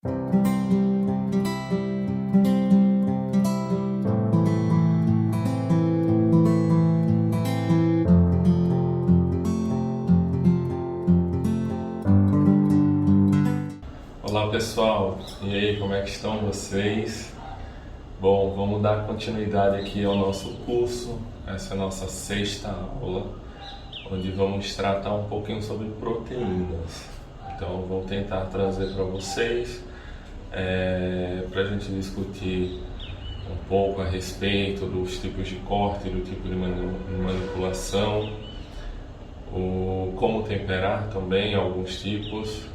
Olá pessoal, e aí, como é que estão vocês? Bom, vamos dar continuidade aqui ao nosso curso. Essa é a nossa sexta aula, onde vamos tratar um pouquinho sobre proteínas. Então, vou tentar trazer para vocês, para a gente discutir um pouco a respeito dos tipos de corte, do tipo de manipulação, como temperar também alguns tipos,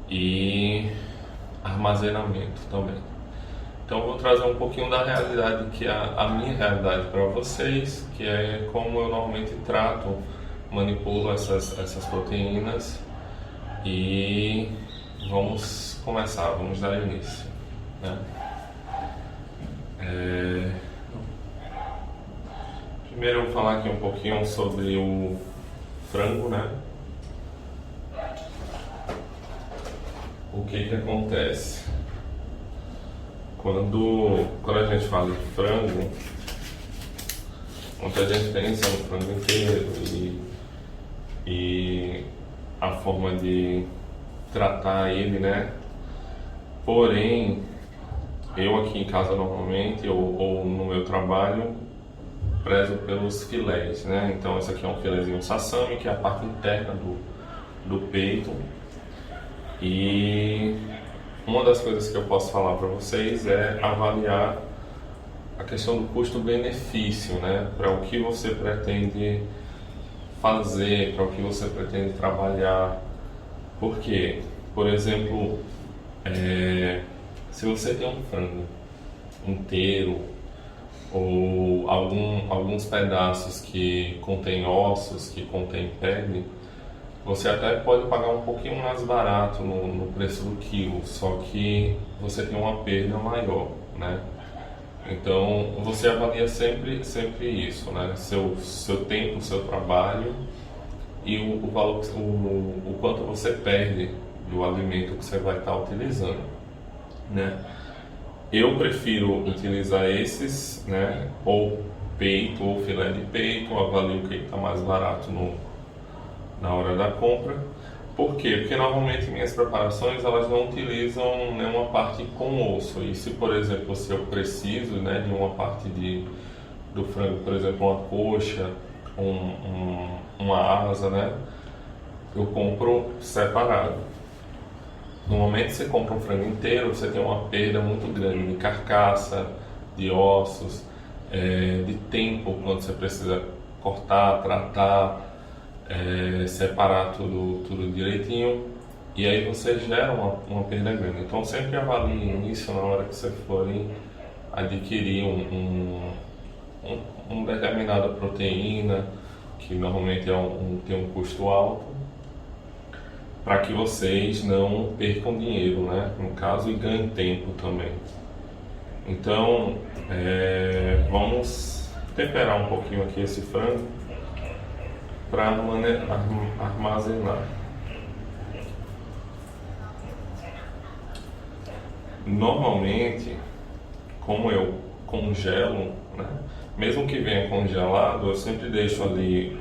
e armazenamento também. Então vou trazer um pouquinho da realidade, que é a minha realidade para vocês, que é como eu normalmente trato, manipulo essas proteínas, e vamos começar, vamos dar início, né? Primeiro eu vou falar aqui um pouquinho sobre o frango, né? O que acontece? Quando a gente fala de frango, muita gente pensa no frango inteiro e a forma de tratar ele, né? Porém, eu aqui em casa normalmente, ou no meu trabalho, prezo pelos filés, né? Então esse aqui é um filézinho sassami, que é a parte interna do peito. E uma das coisas que eu posso falar para vocês é avaliar a questão do custo-benefício, né? Para o que você pretende fazer, para o que você pretende trabalhar. Porque, por exemplo, se você tem um frango inteiro ou alguns pedaços que contêm ossos, que contêm pele, você até pode pagar um pouquinho mais barato no preço do quilo, só que você tem uma perda maior, né? Então, você avalia sempre isso, né? Seu tempo, seu trabalho e o valor, o quanto você perde do alimento que você vai estar utilizando, né? Eu prefiro utilizar esses, né? Ou peito, ou filé de peito, avalio o que está mais barato na hora da compra. Por quê? Porque normalmente minhas preparações elas não utilizam nenhuma parte com osso. E se, por exemplo, se eu preciso, né, de uma parte do frango, por exemplo, uma coxa, uma asa, né, eu compro separado. Normalmente você compra um frango inteiro, você tem uma perda muito grande de carcaça, de ossos, de tempo quando você precisa cortar, tratar, separar tudo direitinho, e aí você gera uma perda grande. Então sempre avaliem isso na hora que vocês forem adquirir uma determinada proteína, que normalmente tem um custo alto, para que vocês não percam dinheiro, né, no caso, e ganhem tempo também. Então vamos temperar um pouquinho aqui esse frango para armazenar. Normalmente, como eu congelo, né, mesmo que venha congelado, eu sempre deixo ali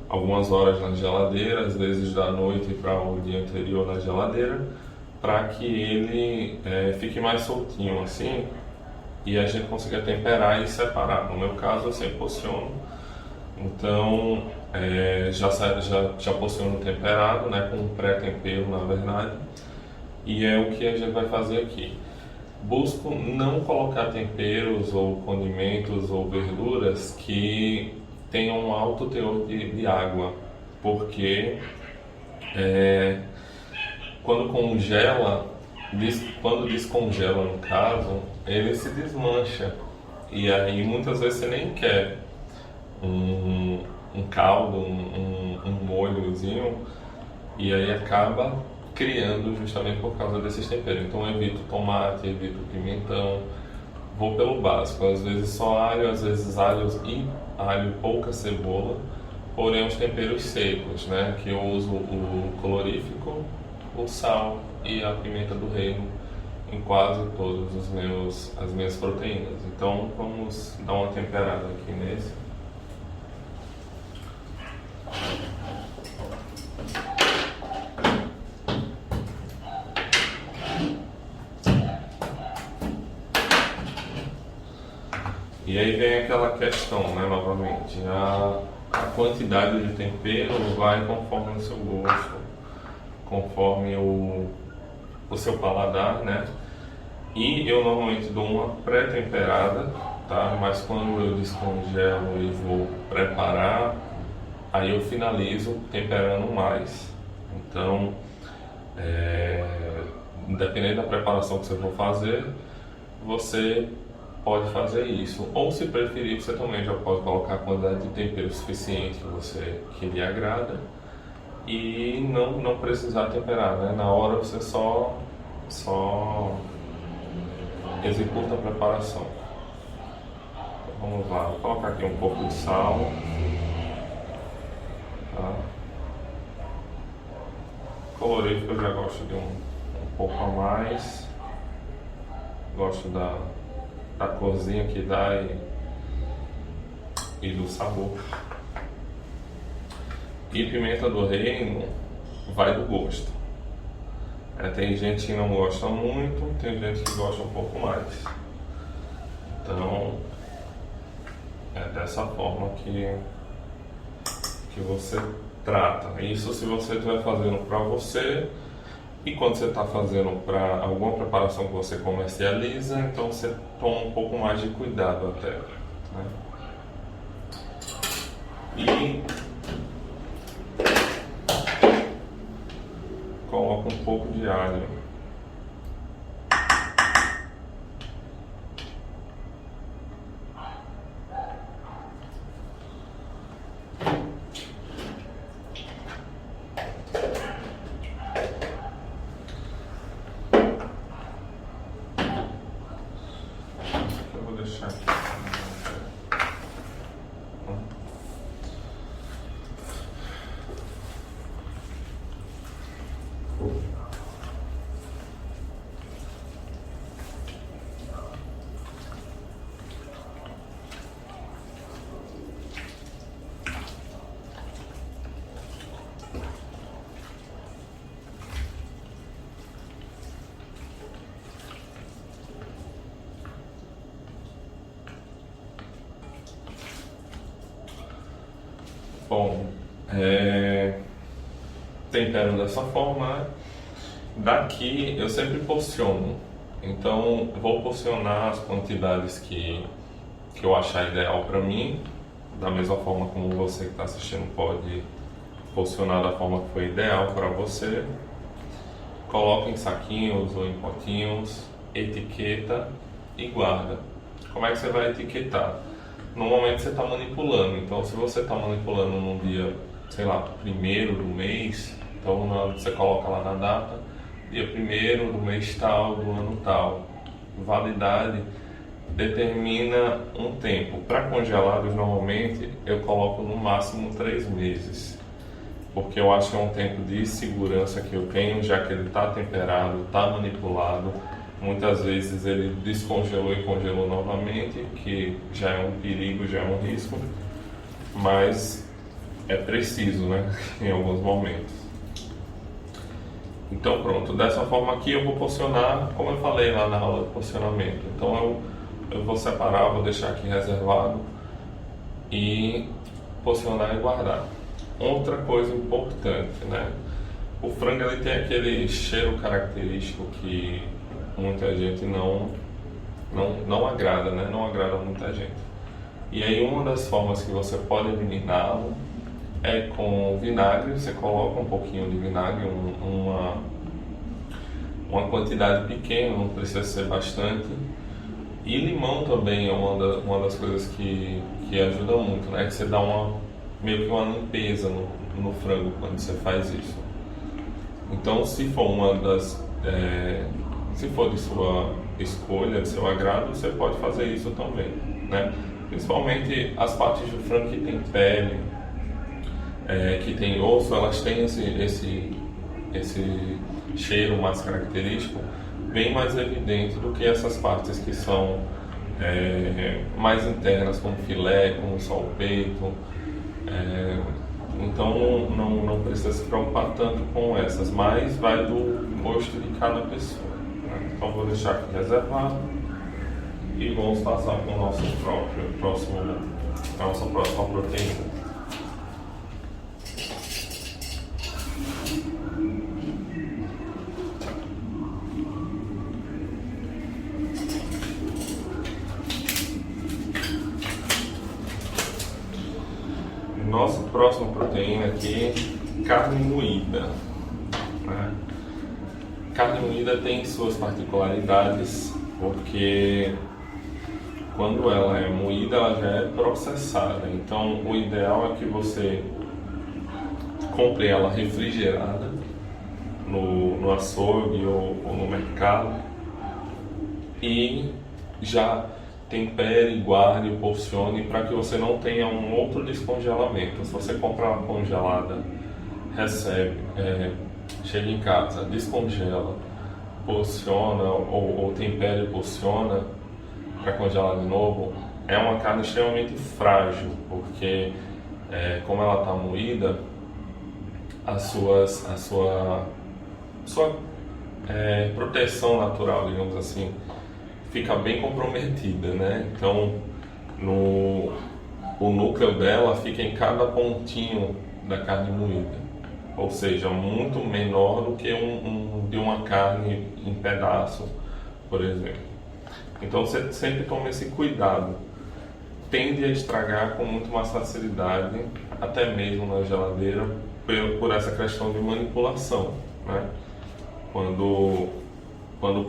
algumas horas na geladeira, às vezes da noite para o dia anterior na geladeira, para que ele fique mais soltinho assim e a gente consiga temperar e separar. No meu caso, eu sempre porciono. Então, já porciono temperado, né, com um pré-tempero, na verdade, e é o que a gente vai fazer aqui. Busco não colocar temperos ou condimentos ou verduras que tenham um alto teor de água, porque quando descongela no caso, ele se desmancha, e aí muitas vezes você nem quer um caldo, um molhozinho, e aí acaba criando justamente por causa desses temperos. Então eu evito tomate, evito pimentão, vou pelo básico, às vezes só alho, às vezes alho e pouca cebola, porém os temperos secos, né, que eu uso o colorífico, o sal e a pimenta do reino em quase todas as minhas proteínas. Então vamos dar uma temperada aqui nesse. E aí vem aquela questão, né, novamente, a quantidade de tempero vai conforme o seu gosto, conforme o seu paladar, né? E eu normalmente dou uma pré-temperada, tá? Mas quando eu descongelo e vou preparar, aí eu finalizo temperando mais. Então, independente da preparação que você for fazer, você pode fazer isso. Ou se preferir, você também já pode colocar a quantidade de tempero suficiente que lhe agrada e não precisar temperar, né? Na hora você só executa a preparação. Então, vamos lá, vou colocar aqui um pouco de sal, tá? Colorífico eu já gosto de um pouco a mais, gosto da corzinha que dá e do sabor. E pimenta do reino vai do gosto. Tem gente que não gosta muito, tem gente que gosta um pouco mais. Então é dessa forma que você trata. Isso se você estiver fazendo para você. E quando você está fazendo para alguma preparação que você comercializa, então você toma um pouco mais de cuidado até, né? E coloca um pouco de alho. Bom, temperando dessa forma, né? Daqui eu sempre porciono, então vou porcionar as quantidades que eu achar ideal para mim, da mesma forma como você que está assistindo pode porcionar da forma que foi ideal para você. Coloca em saquinhos ou em potinhos, etiqueta e guarda. Como é que você vai etiquetar? No momento você está manipulando, então se você está manipulando num dia, sei lá, 1º do mês, então você coloca lá na data, dia 1º do mês tal, do ano tal. Validade determina um tempo. Para congelados, normalmente eu coloco no máximo 3 meses, porque eu acho que é um tempo de segurança que eu tenho, já que ele está temperado, está manipulado. Muitas vezes ele descongelou e congelou novamente, que já é um perigo, já é um risco, mas é preciso, né, em alguns momentos. Então pronto, dessa forma aqui eu vou porcionar, como eu falei lá na aula de porcionamento. Então eu vou separar, vou deixar aqui reservado e porcionar e guardar. Outra coisa importante, né, o frango ele tem aquele cheiro característico que muita gente não agrada, né? Não agrada muita gente. E aí uma das formas que você pode eliminá-lo é com vinagre. Você coloca um pouquinho de vinagre, uma quantidade pequena, não precisa ser bastante. E limão também é uma das coisas que ajuda muito, né? Que você dá meio que uma limpeza no frango quando você faz isso. Então se for se for de sua escolha, de seu agrado, você pode fazer isso também, né? Principalmente as partes do frango que tem pele, que tem osso, elas têm esse cheiro mais característico, bem mais evidente do que essas partes que são mais internas, como filé, como só o peito. Então não precisa se preocupar tanto com essas, mas vai do gosto de cada pessoa, né? Então vou deixar aqui reservado e vamos passar para o nossa próxima proteína. Nossa próxima proteína aqui, carne moída, né? Carne moída tem suas particularidades, porque quando ela é moída, ela já é processada. Então, o ideal é que você compre ela refrigerada no açougue ou no mercado e já tempere, guarde, porcione para que você não tenha um outro descongelamento. Se você comprar uma congelada, chega em casa, descongela, porciona ou tempera e porciona para congelar de novo, é uma carne extremamente frágil, porque como ela está moída, a sua proteção natural, digamos assim, fica bem comprometida, né? Então, o núcleo dela fica em cada pontinho da carne moída, ou seja, muito menor do que de uma carne em pedaço, por exemplo. Então, você sempre toma esse cuidado. Tende a estragar com muito mais facilidade, até mesmo na geladeira, por essa questão de manipulação, né? Quando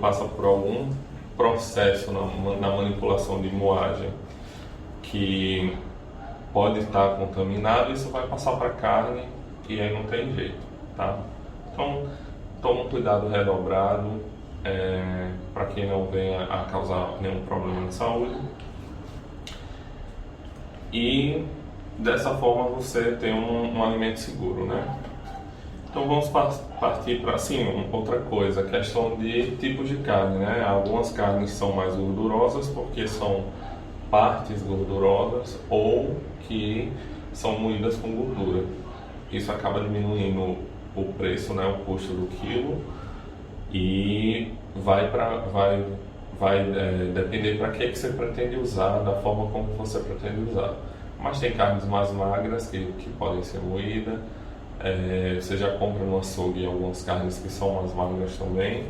passa por algum processo na manipulação de moagem que pode estar contaminado, isso vai passar para a carne e aí não tem jeito, tá? Então, toma um cuidado redobrado para que não venha a causar nenhum problema de saúde. E dessa forma você tem um alimento seguro, né? Então vamos partir para outra coisa, a questão de tipos de carne, né? Algumas carnes são mais gordurosas porque são partes gordurosas ou que são moídas com gordura. Isso acaba diminuindo o preço, né? O custo do quilo, e vai depender para que você pretende usar, da forma como você pretende usar. Mas tem carnes mais magras que podem ser moídas. Você já compra no açougue algumas carnes que são mais magras também,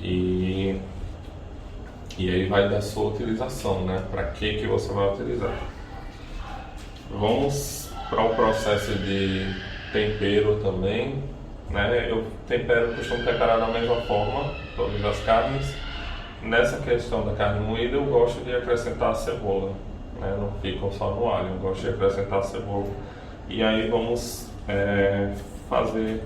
e aí vai da sua utilização, né? Para que você vai utilizar. Vamos para o processo de tempero também, né? Eu costumo temperar da mesma forma todas as carnes. Nessa questão da carne moída, eu gosto de acrescentar a cebola, né? Não fico só no alho, eu gosto de acrescentar a cebola. E aí vamos fazer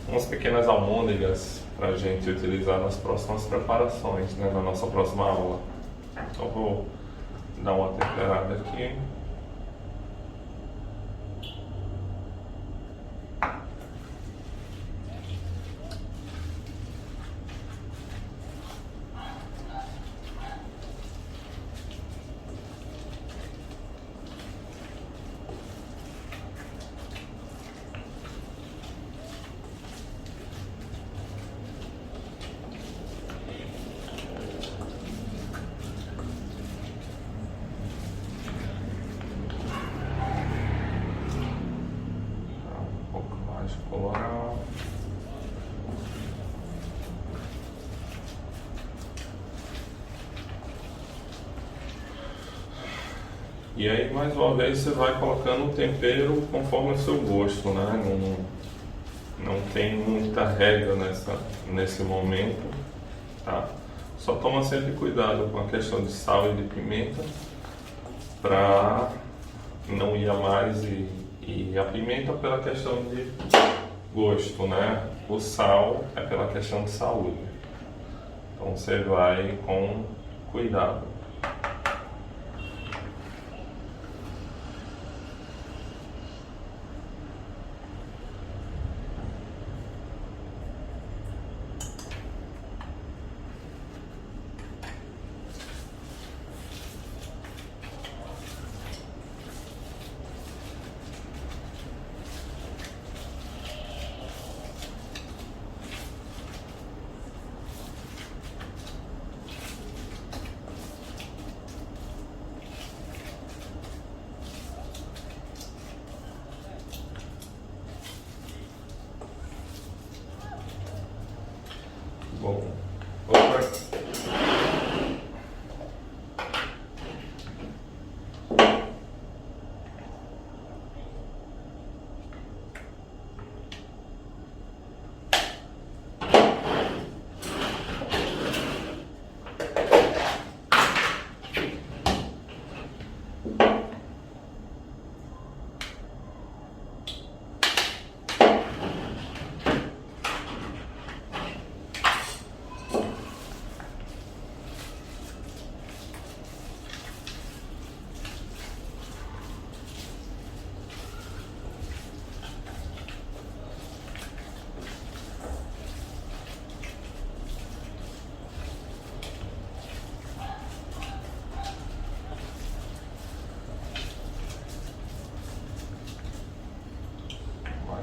umas pequenas almôndegas para a gente utilizar nas próximas preparações, né? Na nossa próxima aula. Então vou dar uma temperada aqui. Colorau. E aí, mais uma vez, você vai colocando o tempero conforme o seu gosto, né? Não tem muita regra nesse momento, tá? Só toma sempre cuidado com a questão de sal e de pimenta, para não ir a mais, e a pimenta pela questão de gosto, né? O sal é pela questão de saúde. Então você vai com cuidado. Bom, outra.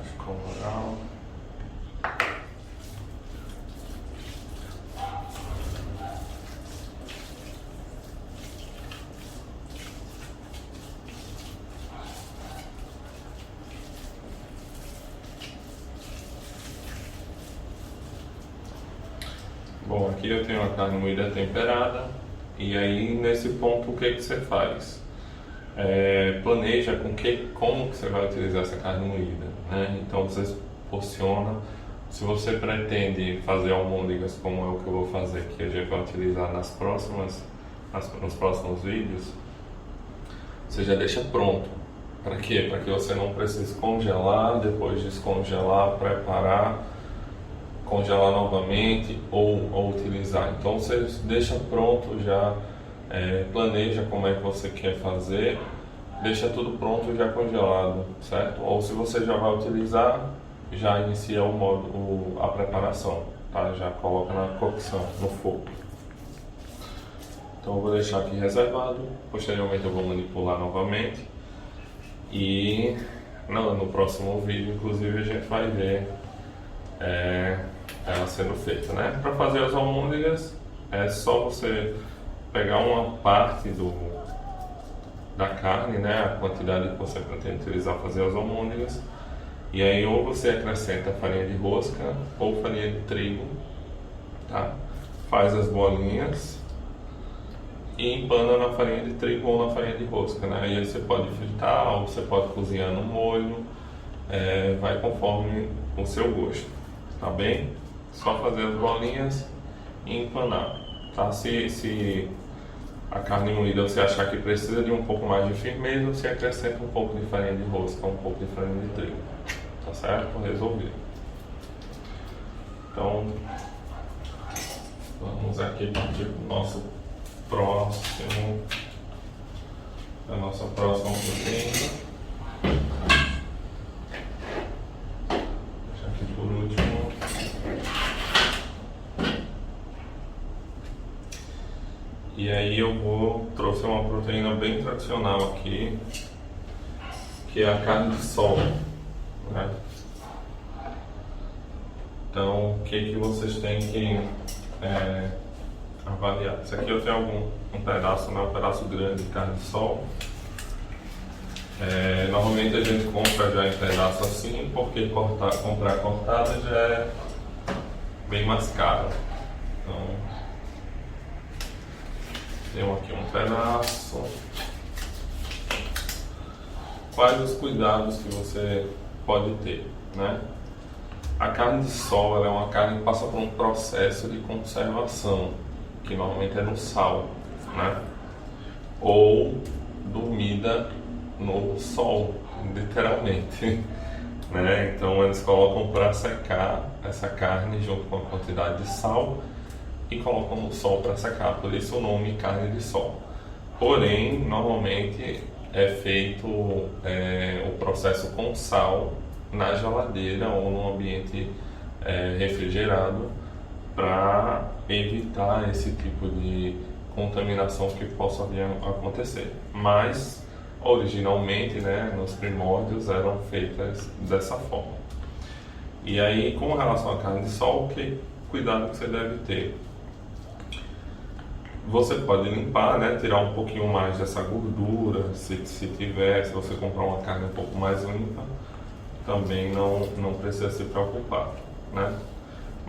Ficou legal. Bom, aqui eu tenho a carne moída temperada e aí nesse ponto o que que você faz? Planeja como que você vai utilizar essa carne moída, né? Então você porciona. Se você pretende fazer almôndegas como é o que eu vou fazer, que a gente vai utilizar nos próximos vídeos, você já deixa pronto. Para quê? Para que você não precise congelar, depois descongelar, preparar, congelar novamente ou utilizar. Então você deixa pronto já. Planeja como é que você quer fazer, deixa tudo pronto já congelado, certo? Ou se você já vai utilizar, já inicia a preparação, tá? Já coloca na cocção, no fogo. Então eu vou deixar aqui reservado, posteriormente eu vou manipular novamente e no próximo vídeo, inclusive, a gente vai ver ela sendo feita, né? Para fazer as almôndegas é só você pegar uma parte da carne, né, a quantidade que você pretende utilizar para fazer as almôndegas, e aí ou você acrescenta farinha de rosca ou farinha de trigo, tá? Faz as bolinhas e empana na farinha de trigo ou na farinha de rosca, né? Aí você pode fritar ou você pode cozinhar no molho, vai conforme o seu gosto, tá bem? Só fazer as bolinhas e empanar. Tá? Se a carne moída você achar que precisa de um pouco mais de firmeza, você acrescenta um pouco de farinha de rosca, um pouco de farinha de trigo, tá certo? Resolvido. Então, vamos aqui partir para o nosso próximo, a nossa próxima proteína. Deixa aqui por último. E aí trouxe uma proteína bem tradicional aqui, que é a carne de sol, né? Então, o que vocês têm que avaliar? Isso aqui eu tenho um pedaço, né? Um pedaço grande de carne de sol. Normalmente a gente compra já em pedaço assim, porque comprar cortada já é bem mais caro. Então, tenho aqui um pedaço. Quais os cuidados que você pode ter, né? A carne de sol, ela é uma carne que passa por um processo de conservação, que normalmente é no sal, né? Ou dormida no sol, literalmente, né? Então eles colocam para secar essa carne junto com a quantidade de sal e colocam no sol para secar, por isso o nome carne de sol. Porém, normalmente é feito o processo com sal na geladeira ou num ambiente refrigerado para evitar esse tipo de contaminação que possa vir a acontecer. Mas, originalmente, né, nos primórdios eram feitas dessa forma. E aí, com relação à carne de sol, que cuidado que você deve ter? Você pode limpar, né, tirar um pouquinho mais dessa gordura, se tiver, se você comprar uma carne um pouco mais limpa, também não precisa se preocupar, né?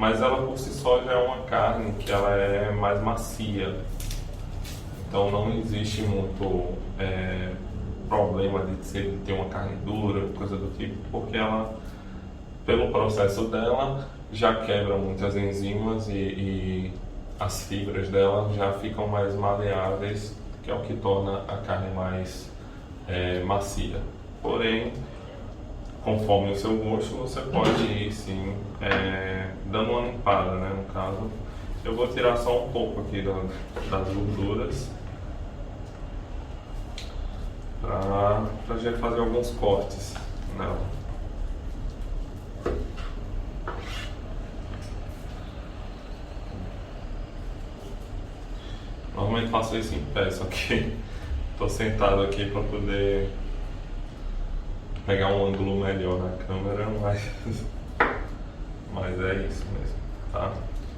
mas ela por si só já é uma carne que ela é mais macia. Então não existe muito problema de ter uma carne dura, coisa do tipo, porque ela, pelo processo dela, já quebra muitas enzimas e as fibras dela já ficam mais maleáveis, que é o que torna a carne mais macia. Porém, conforme o seu gosto, você pode ir sim dando uma limpada, né? No caso, eu vou tirar só um pouco aqui das gorduras para a gente fazer alguns cortes nela. Normalmente faço isso em pé, só que estou sentado aqui para poder pegar um ângulo melhor na câmera, mas é isso mesmo, tá?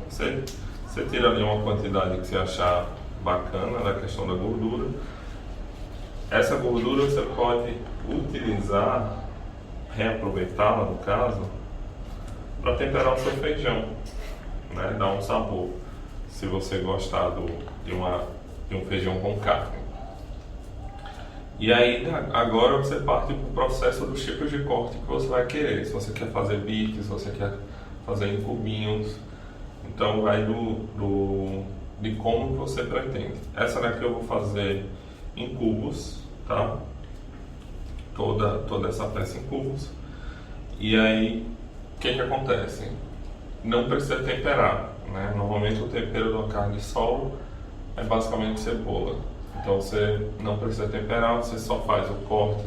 Você tira ali uma quantidade que você achar bacana na questão da gordura. Essa gordura você pode utilizar, reaproveitá-la no caso, para temperar o seu feijão, né? Dar um sabor, se você gostar de um feijão com carne. E aí agora você parte para o processo dos tipos de corte que você vai querer. Se você quer fazer bifes, se você quer fazer em cubinhos, então vai de como você pretende. Essa daqui eu vou fazer em cubos, tá? Toda essa peça em cubos. E aí, o que acontece? Não precisa temperar, né? Normalmente o tempero de uma carne de sol é basicamente cebola. Então você não precisa temperar, você só faz o corte,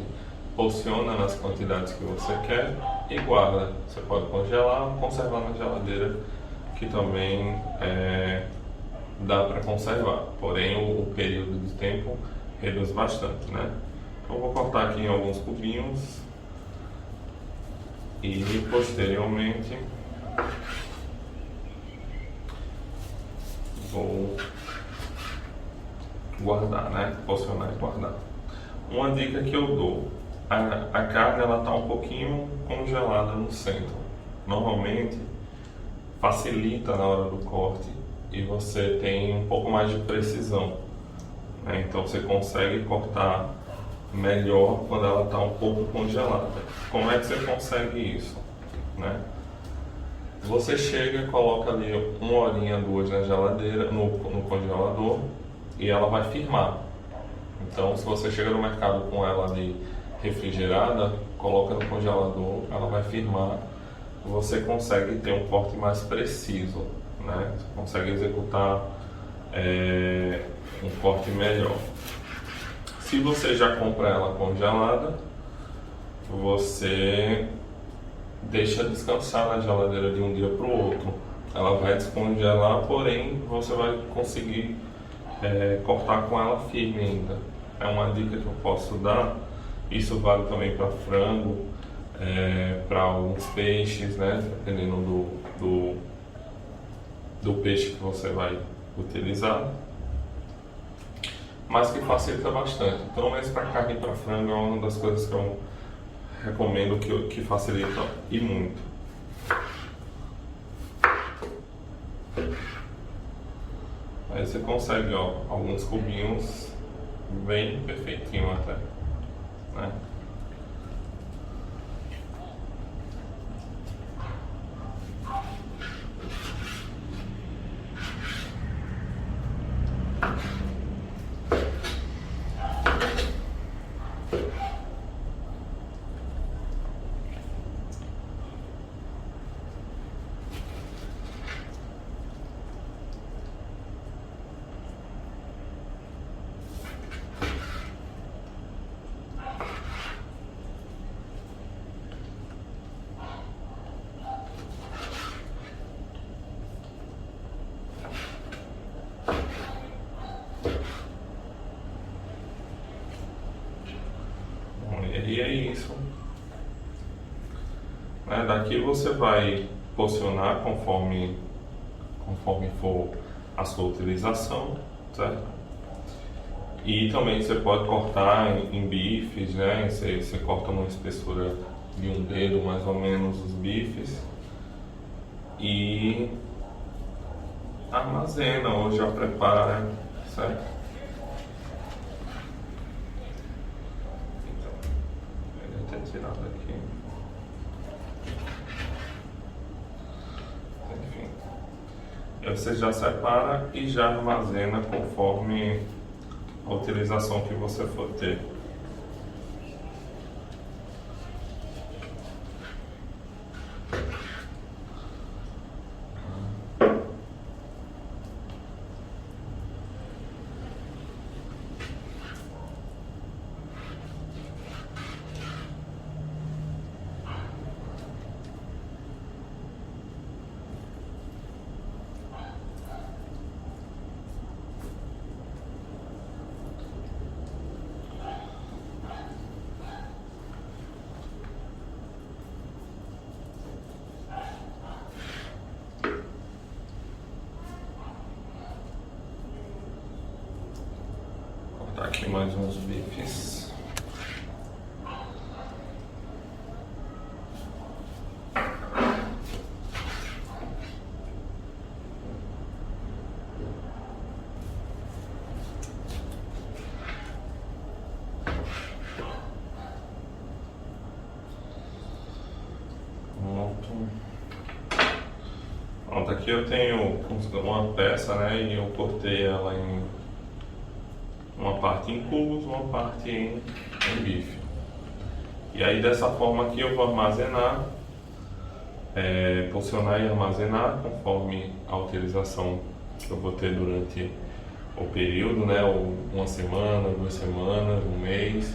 porciona nas quantidades que você quer e guarda. Você pode congelar ou conservar na geladeira, que também dá para conservar. Porém o período de tempo reduz bastante, né? Então eu vou cortar aqui em alguns cubinhos e posteriormente vou guardar, né? Porcionar e guardar. Uma dica que eu dou: a carne ela tá um pouquinho congelada no centro. Normalmente facilita na hora do corte e você tem um pouco mais de precisão, né? Então você consegue cortar melhor quando ela está um pouco congelada. Como é que você consegue isso, né? Você chega e coloca ali 1 horinha, 2 na geladeira, no congelador, e ela vai firmar. Então, se você chega no mercado com ela ali refrigerada, coloca no congelador, ela vai firmar. Você consegue ter um corte mais preciso, né? Você consegue executar um corte melhor. Se você já compra ela congelada, você deixa descansar na geladeira de um dia para o outro. Ela vai descongelar, porém você vai conseguir cortar com ela firme ainda. É uma dica que eu posso dar. Isso vale também para frango, para alguns peixes, né? Dependendo do peixe que você vai utilizar, mas que facilita bastante. Pelo menos para carne e para frango é uma das coisas que eu recomendo que facilita e muito. Aí você consegue, ó, alguns cubinhos bem perfeitinho até, né? E é isso, né? Daqui você vai porcionar conforme for a sua utilização, certo? E também você pode cortar em bifes, né? Você corta uma espessura de um dedo mais ou menos os bifes e armazena ou já prepara, certo? Então, eu vou ter tirado aqui. Enfim. Aí você já separa e já armazena conforme a utilização que você for ter. Aqui mais uns bifes. Pronto, aqui eu tenho uma peça, né, e eu cortei ela em uma parte em cubos, uma parte em bife. E aí dessa forma aqui eu vou armazenar, porcionar e armazenar conforme a utilização que eu vou ter durante o período, né, ou uma semana, 2 semanas, um mês.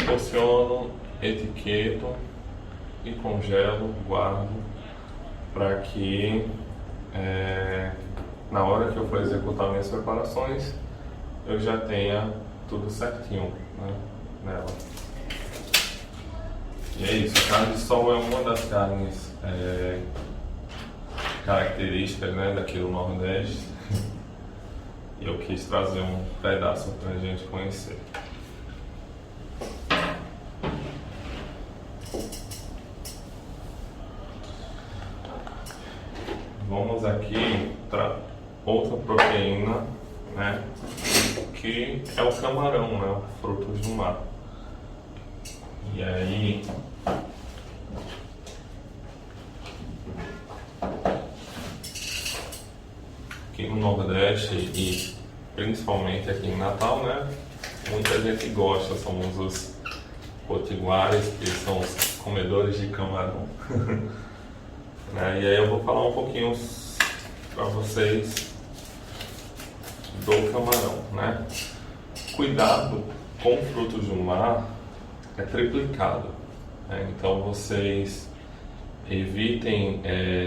Porciono, etiqueto e congelo, guardo para que na hora que eu for executar minhas preparações eu já tenha tudo certinho, né, nela. E é isso, a carne de sol é uma das carnes características, né, daqui do Nordeste. E eu quis trazer um pedaço para a gente conhecer. Vamos aqui para outra proteína, né, que é o camarão, né, frutos do mar. E aí aqui no Nordeste e principalmente aqui em Natal, né, muita gente gosta, somos os potiguares, que são os comedores de camarão. Né, e aí eu vou falar um pouquinho para vocês do camarão, né? Cuidado com frutos do mar é triplicado, né? Então vocês evitem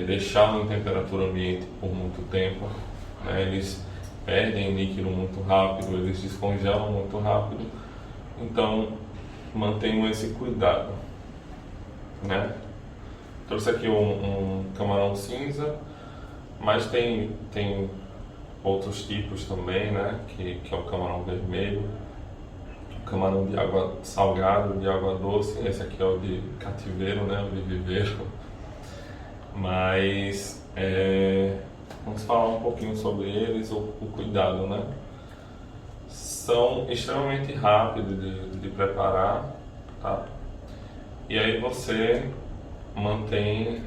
deixá-lo em temperatura ambiente por muito tempo, né? Eles perdem líquido muito rápido, eles descongelam muito rápido, então mantenham esse cuidado, né? Trouxe aqui um camarão cinza, mas tem outros tipos também, né? Que é o camarão vermelho, o camarão de água salgada, de água doce. Esse aqui é o de cativeiro, né? O de viveiro. Mas vamos falar um pouquinho sobre eles, o cuidado, né? São extremamente rápidos de preparar, tá? E aí você mantém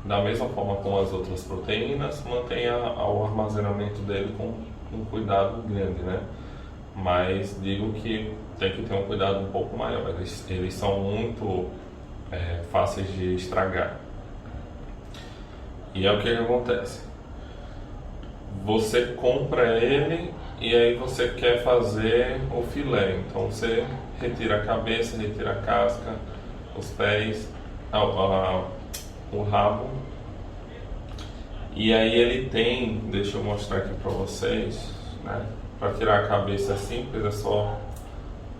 da mesma forma com as outras proteínas, mantenha o armazenamento dele com um cuidado grande, né? Mas digo que tem que ter um cuidado um pouco maior, eles são muito fáceis de estragar. E é o que acontece, você compra ele e aí você quer fazer o filé, então você retira a cabeça, retira a casca, os pés, o rabo, e aí ele tem, deixa eu mostrar aqui para vocês, né? Para tirar a cabeça é simples, é só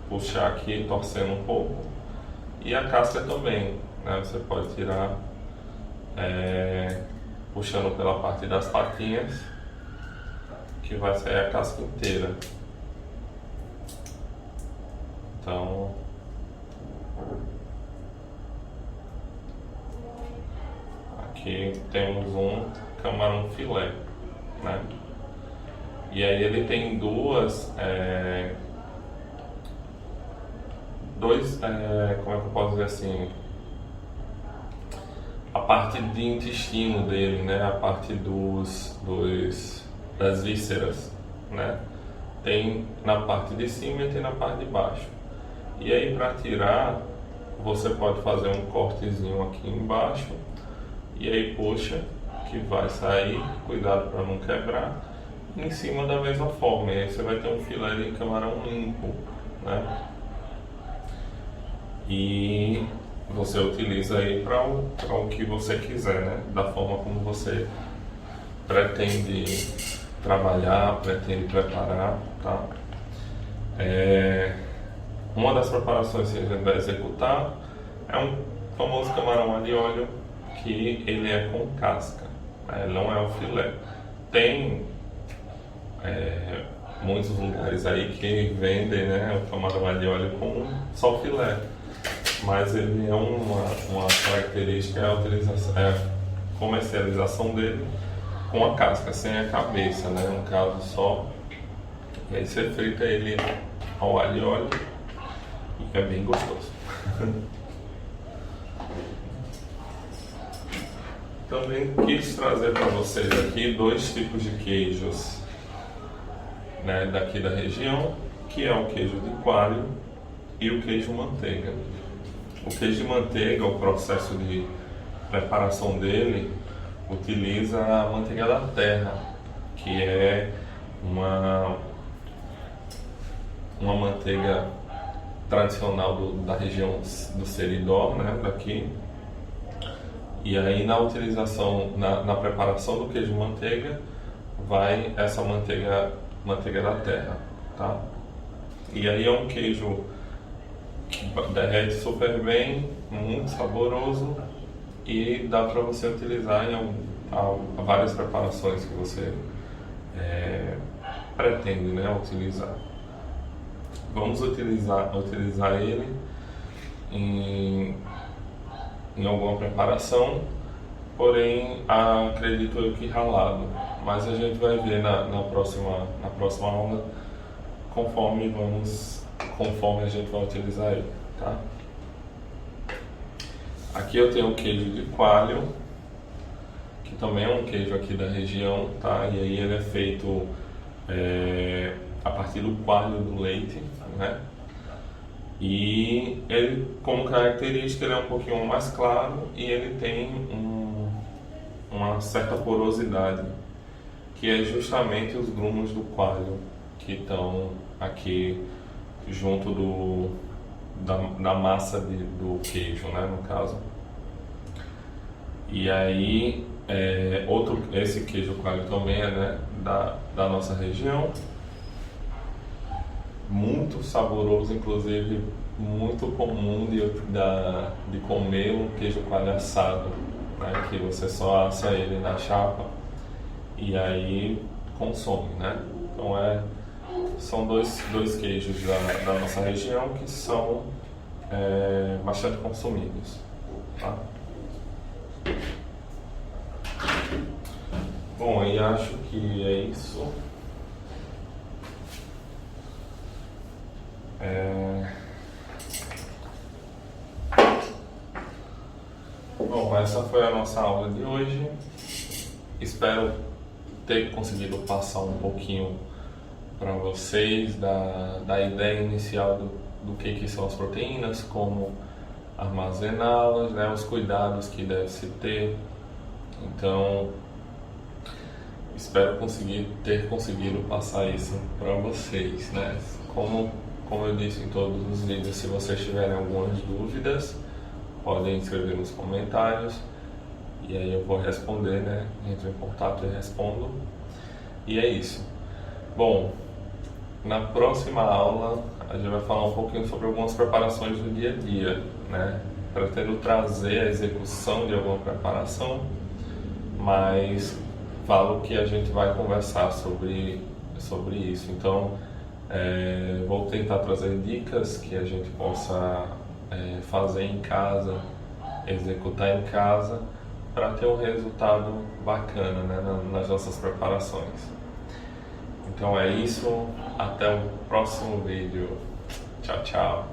puxar aqui, torcendo um pouco, e a casca também, né? Você pode tirar puxando pela parte das patinhas, que vai sair a casca inteira. Então que temos um camarão filé, né? E aí ele tem como é que eu posso dizer assim, a parte de intestino dele, né? A parte das vísceras, né? Tem na parte de cima e tem na parte de baixo. E aí para tirar, você pode fazer um cortezinho aqui embaixo e aí puxa, que vai sair, cuidado para não quebrar, e em cima da mesma forma, e aí você vai ter um filé de camarão limpo, né? E você utiliza aí para o que você quiser, né? Da forma como você pretende trabalhar, pretende preparar, tá? Uma das preparações que a gente vai executar é um famoso camarão alho e óleo, que ele é com casca, né? Não é o filé. Tem muitos lugares aí que vendem, né, o camarão alho e óleo com só filé, mas ele é uma característica, é a comercialização dele com a casca, sem a cabeça, né, no caso só. E aí você frita ele ao alho e óleo e é bem gostoso. Também quis trazer para vocês aqui 2 tipos de queijos, né, daqui da região, que é o queijo de coalho e o queijo manteiga. O queijo de manteiga, o processo de preparação dele utiliza a manteiga da terra, que é uma manteiga tradicional da região do Seridó, né, daqui. E aí na utilização, na preparação do queijo de manteiga, vai essa manteiga da terra, tá? E aí é um queijo que derrete super bem, muito saboroso, e dá para você utilizar em várias preparações que você pretende, né, utilizar. Vamos utilizar ele em alguma preparação, porém acredito eu que ralado, mas a gente vai ver na próxima aula conforme a gente vai utilizar ele, tá? Aqui eu tenho o queijo de coalho, que também é um queijo aqui da região, tá? E aí ele é feito a partir do coalho do leite, né? E ele, como característica, ele é um pouquinho mais claro e ele tem uma certa porosidade, que é justamente os grumos do coalho que estão aqui junto da massa do queijo, né, no caso. E aí, esse queijo coalho também é, né, da nossa região. Muito saboroso, inclusive muito comum de comer um queijo coalho assado, né? Que você só assa ele na chapa e aí consome, né? Então são dois queijos da nossa região que são bastante consumidos, tá? Bom, e acho que é isso. Bom, essa foi a nossa aula de hoje. Espero ter conseguido passar um pouquinho para vocês da ideia inicial do que são as proteínas, como armazená-las, né, os cuidados que deve se ter. Então, espero ter conseguido passar isso para vocês, né? Como eu disse em todos os vídeos, se vocês tiverem algumas dúvidas, podem escrever nos comentários e aí eu vou responder, né? Entro em contato e respondo. E é isso. Bom, na próxima aula a gente vai falar um pouquinho sobre algumas preparações do dia a dia, né? Pretendo trazer a execução de alguma preparação, mas falo que a gente vai conversar sobre isso. Então, vou tentar trazer dicas que a gente possa fazer em casa, executar em casa, para ter um resultado bacana, né, nas nossas preparações. Então é isso, até o próximo vídeo. Tchau, tchau.